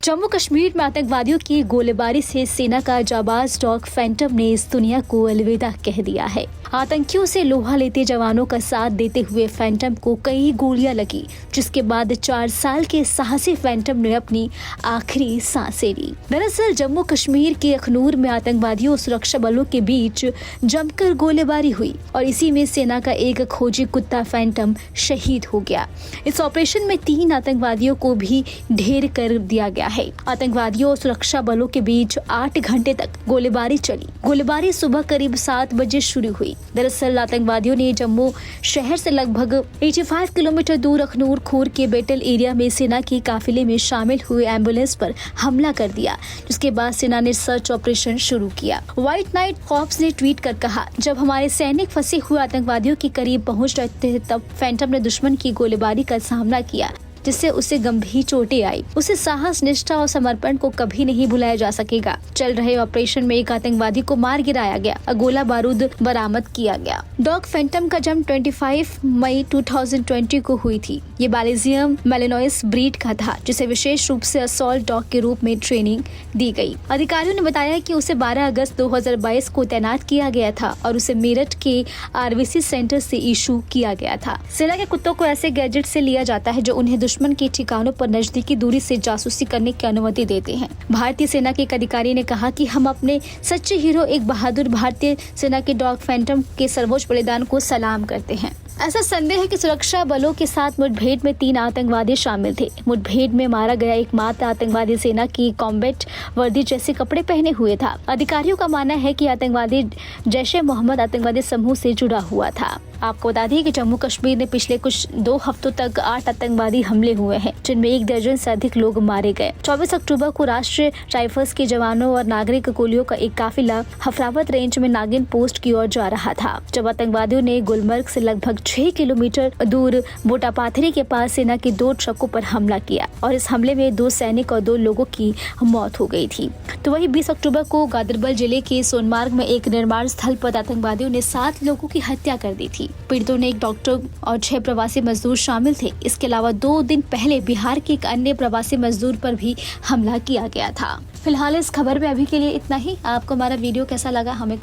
जम्मू कश्मीर में आतंकवादियों की गोलीबारी से सेना का जाबाज डॉग फैंटम ने इस दुनिया को अलविदा कह दिया है। आतंकियों से लोहा लेते जवानों का साथ देते हुए फैंटम को कई गोलियां लगी, जिसके बाद 4 साल के साहसी फैंटम ने अपनी आखिरी सांसें ली। दरअसल जम्मू कश्मीर के अखनूर में आतंकवादियों और सुरक्षा बलों के बीच जमकर गोलीबारी हुई और इसी में सेना का एक खोजी कुत्ता फैंटम शहीद हो गया। इस ऑपरेशन में 3 आतंकवादियों को भी ढेर कर दिया गया है। आतंकवादियों और सुरक्षा बलों के बीच 8 घंटे तक गोलीबारी चली। गोलीबारी सुबह करीब 7 बजे शुरू हुई। दरअसल आतंकवादियों ने जम्मू शहर से लगभग 85 किलोमीटर दूर अखनूर खोर के बेटल एरिया में सेना के काफिले में शामिल हुए एम्बुलेंस पर हमला कर दिया, जिसके बाद सेना ने सर्च ऑपरेशन शुरू किया। व्हाइट नाइट कॉर्प्स ने ट्वीट कर कहा, जब हमारे सैनिक फंसे हुए आतंकवादियों के करीब पहुंच रहे थे तब फैंटम ने दुश्मन की गोलीबारी का सामना किया, जिससे उसे गंभीर चोटें आई। उसे साहस, निष्ठा और समर्पण को कभी नहीं भुलाया जा सकेगा। चल रहे ऑपरेशन में एक आतंकवादी को मार गिराया गया और गोला बारूद बरामद किया गया। डॉग फैंटम का जन्म 25 मई 2020 को हुई थी। ये बालेजियम मेलेनोइस ब्रीड का था, जिसे विशेष रूप से असॉल्ट डॉग के रूप में ट्रेनिंग दी गई। अधिकारियों ने बताया कि उसे 12 अगस्त 2022 को तैनात किया गया था और उसे मेरठ के आरवीसी सेंटर से इशू किया गया था। सेना के कुत्तों को ऐसे गैजेट से लिया जाता है जो उन्हें दुश्मन के ठिकानों पर नजदीकी दूरी से जासूसी करने की अनुमति देते हैं। भारतीय सेना के एक अधिकारी ने कहा कि हम अपने सच्चे हीरो एक बहादुर भारतीय सेना के डॉग फैंटम के सर्वोच्च बलिदान को सलाम करते हैं। ऐसा संदेह है कि सुरक्षा बलों के साथ मुठभेड़ में 3 आतंकवादी शामिल थे। मुठभेड़ में मारा गया एकमात्र आतंकवादी सेना की कॉम्बैट वर्दी जैसे कपड़े पहने हुए था। अधिकारियों का मानना है कि आतंकवादी जैश-ए-मोहम्मद आतंकवादी समूह से जुड़ा हुआ था। आपको बता दें कि जम्मू कश्मीर में पिछले कुछ 2 हफ्तों तक 8 आतंकवादी हमले हुए हैं, जिनमें 1 दर्जन से अधिक लोग मारे गए। 24 अक्टूबर को राष्ट्रीय राइफल्स के जवानों और नागरिक गोलियों का एक काफिला हफरावत रेंज में नागिन पोस्ट की ओर जा रहा था, जब आतंकवादियों ने गुलमर्ग से लगभग 6 किलोमीटर दूर बोटापाथरी के पास सेना के 2 ट्रकों पर हमला किया और इस हमले में 2 सैनिक और 2 लोगों की मौत हो गई थी। तो वहीं 20 अक्टूबर को गादरबल जिले के सोनमार्ग में एक निर्माण स्थल पर आतंकवादियों ने 7 लोगों की हत्या कर दी थी। पीड़ितों ने एक डॉक्टर और 6 प्रवासी मजदूर शामिल थे। इसके अलावा 2 दिन पहले बिहार के एक अन्य प्रवासी मजदूर पर भी हमला किया गया था। फिलहाल इस खबर में अभी के लिए इतना ही। आपको हमारा वीडियो कैसा लगा हमें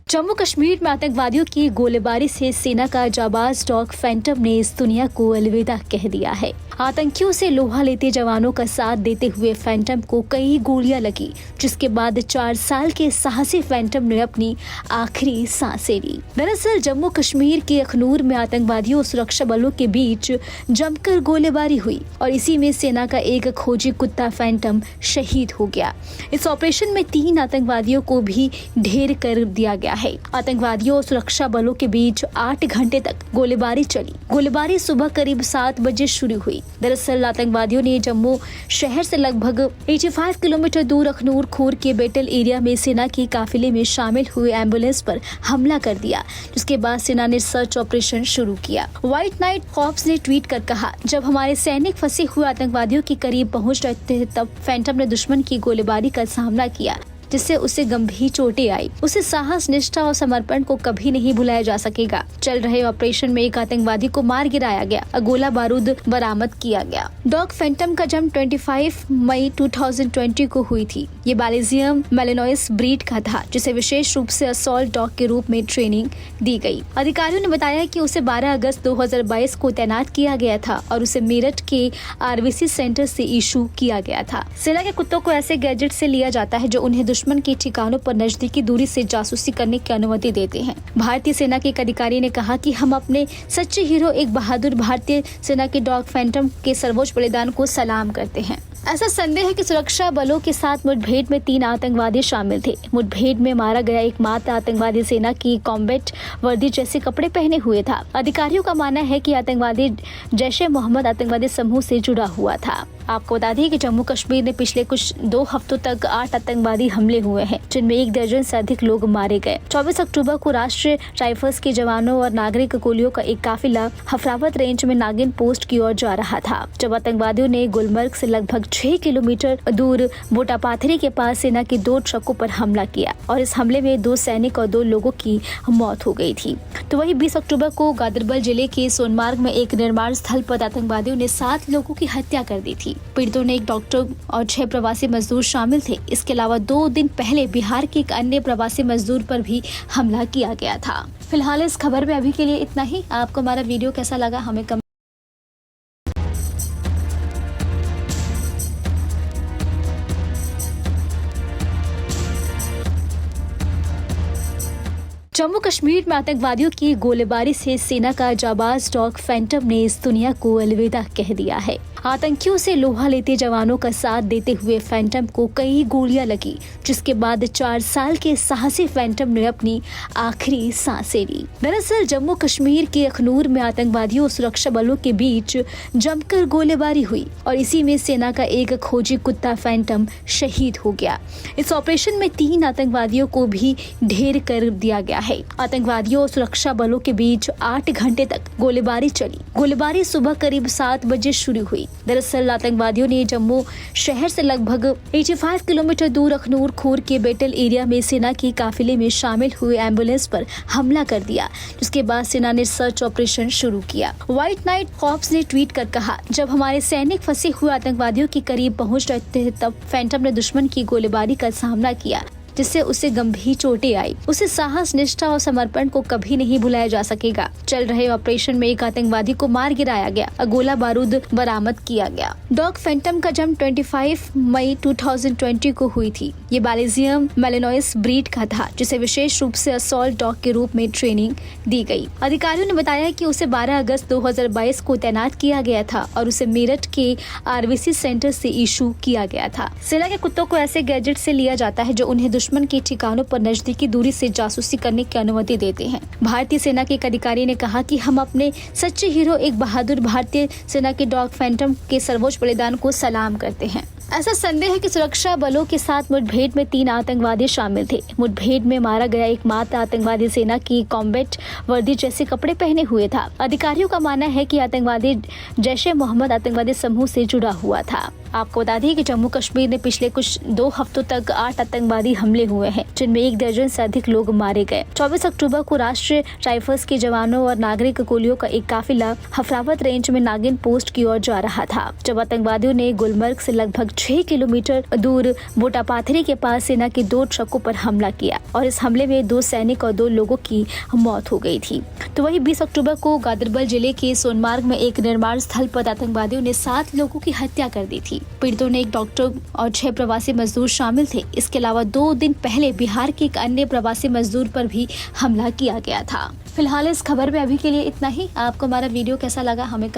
जम्मू कश्मीर में आतंकवादियों की गोलीबारी से सेना का जाबाज डॉग फैंटम ने इस दुनिया को अलविदा कह दिया है। आतंकियों से लोहा लेते जवानों का साथ देते हुए फैंटम को कई गोलियां लगी, जिसके बाद 4 साल के साहसी फैंटम ने अपनी आखिरी सांसें ली। दरअसल जम्मू कश्मीर के अखनूर में आतंकवादियों और सुरक्षा बलों के बीच जमकर गोलीबारी हुई और इसी में सेना का एक खोजी कुत्ता फैंटम शहीद हो गया। इस ऑपरेशन में 3 आतंकवादियों को भी ढेर कर दिया गया है। आतंकवादियों और सुरक्षा बलों के बीच 8 घंटे तक गोलीबारी चली। गोलीबारी सुबह करीब 7 बजे शुरू हुई। दरअसल आतंकवादियों ने जम्मू शहर से लगभग 85 किलोमीटर दूर अखनूर खोर के बेटल एरिया में सेना के काफिले में शामिल हुए एम्बुलेंस पर हमला कर दिया, जिसके बाद सेना ने सर्च ऑपरेशन शुरू किया। व्हाइट नाइट कॉर्प्स ने ट्वीट कर कहा, जब हमारे सैनिक फंसे हुए आतंकवादियों के करीब पहुंच रहे थे तब फैंटम ने दुश्मन की गोलीबारी का सामना किया, जिससे उसे गंभीर चोटें आई। उसे साहस, निष्ठा और समर्पण को कभी नहीं भुलाया जा सकेगा। चल रहे ऑपरेशन में एक आतंकवादी को मार गिराया गया और गोला बारूद बरामद किया गया। डॉग फैंटम का जन्म 25 मई 2020 को हुई थी। ये बालेजियम मेलेनोइस ब्रीड का था, जिसे विशेष रूप से असॉल्ट डॉग के रूप में ट्रेनिंग दी गई। अधिकारियों ने बताया कि उसे 12 अगस्त 2022 को तैनात किया गया था और उसे मेरठ के आरवीसी सेंटर से इशू किया गया था। सेना के कुत्तों को ऐसे गैजेट से लिया जाता है जो उन्हें दुश्मन के ठिकानों पर नजदीकी दूरी से जासूसी करने की अनुमति देते हैं। भारतीय सेना के एक अधिकारी ने कहा कि हम अपने सच्चे हीरो एक बहादुर भारतीय सेना के डॉग फैंटम के सर्वोच्च बलिदान को सलाम करते हैं। ऐसा संदेह है कि सुरक्षा बलों के साथ मुठभेड़ में 3 आतंकवादी शामिल थे। मुठभेड़ में मारा गया एकमात्र आतंकवादी सेना की कॉम्बैट वर्दी जैसे कपड़े पहने हुए था। अधिकारियों का मानना है कि आतंकवादी जैश-ए-मोहम्मद आतंकवादी समूह से जुड़ा हुआ था। आपको बता दें कि जम्मू कश्मीर में पिछले कुछ 2 हफ्तों तक 8 आतंकवादी हमले हमले हुए हैं, जिनमें 1 दर्जन से अधिक लोग मारे गए। 24 अक्टूबर को राष्ट्रीय राइफल्स के जवानों और नागरिक गोलियों का एक काफिला हफरावत रेंज में नागिन पोस्ट की ओर जा रहा था, जब आतंकवादियों ने गुलमर्ग से लगभग 6 किलोमीटर दूर बोटापाथरी के पास सेना की 2 ट्रकों पर हमला किया और इस हमले में 2 सैनिक और 2 लोगों की मौत हो गई थी। तो वहीं 20 अक्टूबर को गादरबल जिले के सोनमार्ग में एक निर्माण स्थल पर आतंकवादियों ने 7 लोगों की हत्या कर दी थी। पीड़ितों में 1 डॉक्टर और 6 प्रवासी मजदूर शामिल थे। इसके अलावा 2 दिन पहले बिहार के एक अन्य प्रवासी मजदूर पर भी हमला किया गया था। फिलहाल इस खबर में अभी के लिए इतना ही। आपको हमारा वीडियो कैसा लगा हमें जम्मू कश्मीर में आतंकवादियों की गोलीबारी से सेना का जाबाज डॉग फैंटम ने इस दुनिया को अलविदा कह दिया है। आतंकियों से लोहा लेते जवानों का साथ देते हुए फैंटम को कई गोलियां लगी, जिसके बाद 4 साल के साहसी फैंटम ने अपनी आखिरी सांसें ली। दरअसल जम्मू कश्मीर के अखनूर में आतंकवादियों और सुरक्षा बलों के बीच जमकर गोलीबारी हुई और इसी में सेना का एक खोजी कुत्ता फैंटम शहीद हो गया। इस ऑपरेशन में 3 आतंकवादियों को भी ढेर कर दिया गया है। आतंकवादियों और सुरक्षा बलों के बीच 8 घंटे तक गोलीबारी चली। गोलीबारी सुबह करीब 7 बजे शुरू हुई। दरअसल आतंकवादियों ने जम्मू शहर से लगभग 85 किलोमीटर दूर अखनूर खोर के बेटल एरिया में सेना की काफिले में शामिल हुए एम्बुलेंस पर हमला कर दिया, जिसके बाद सेना ने सर्च ऑपरेशन शुरू किया। व्हाइट नाइट कॉर्प्स ने ट्वीट कर कहा, जब हमारे सैनिक फंसे हुए आतंकवादियों के करीब पहुंच रहे थे तब फैंटम ने दुश्मन की गोलीबारी का सामना किया, जिससे उसे गंभीर चोटें आई। उसे साहस, निष्ठा और समर्पण को कभी नहीं भुलाया जा सकेगा। चल रहे ऑपरेशन में एक आतंकवादी को मार गिराया गया और गोला बारूद बरामद किया गया। डॉग फैंटम का जन्म 25 मई 2020 को हुई थी। ये बालेजियम मेलेनोइस ब्रीड का था, जिसे विशेष रूप से असॉल्ट डॉग के रूप में ट्रेनिंग दी गई। अधिकारियों ने बताया कि उसे 12 अगस्त 2022 को तैनात किया गया था और उसे मेरठ के RVC सेंटर से इशू किया गया था। सेना के कुत्तों को ऐसे गैजेट से लिया जाता है जो उन्हें दुश्मन के ठिकानों पर नजदीकी दूरी से जासूसी करने की अनुमति देते हैं। भारतीय सेना के एक अधिकारी ने कहा कि हम अपने सच्चे हीरो, एक बहादुर भारतीय सेना के डॉग फैंटम के सर्वोच्च बलिदान को सलाम करते हैं। ऐसा संदेह है कि सुरक्षा बलों के साथ मुठभेड़ में 3 आतंकवादी शामिल थे। मुठभेड़ में मारा गया एकमात्र आतंकवादी सेना की कॉम्बैट वर्दी जैसे कपड़े पहने हुए था। अधिकारियों का मानना है कि आतंकवादी जैश-ए-मोहम्मद आतंकवादी समूह से जुड़ा हुआ था। आपको बता दें कि जम्मू कश्मीर में पिछले कुछ 2 हफ्तों तक 8 आतंकवादी हमले हुए हैं, जिनमें 1 दर्जन से अधिक लोग मारे गए। 24 अक्टूबर को राष्ट्रीय राइफल्स के जवानों और नागरिक गोलियों का एक काफिला हफरावत रेंज में नागिन पोस्ट की ओर जा रहा था, जब आतंकवादियों ने गुलमर्ग से लगभग 6 किलोमीटर दूर बोटापाथरी के पास सेना की 2 ट्रकों पर हमला किया और इस हमले में 2 सैनिक और 2 लोगों की मौत हो गई थी। तो वहीं 20 अक्टूबर को गादरबल जिले के सोनमार्ग में एक निर्माण स्थल पर आतंकवादियों ने 7 लोगों की हत्या कर दी थी। पीड़ितों में 1 डॉक्टर और 6 प्रवासी मजदूर शामिल थे। इसके अलावा 2 दिन पहले बिहार के एक अन्य प्रवासी मजदूर पर भी हमला किया गया था। फिलहाल इस खबर में अभी के लिए इतना ही। आपको हमारा वीडियो कैसा लगा हमें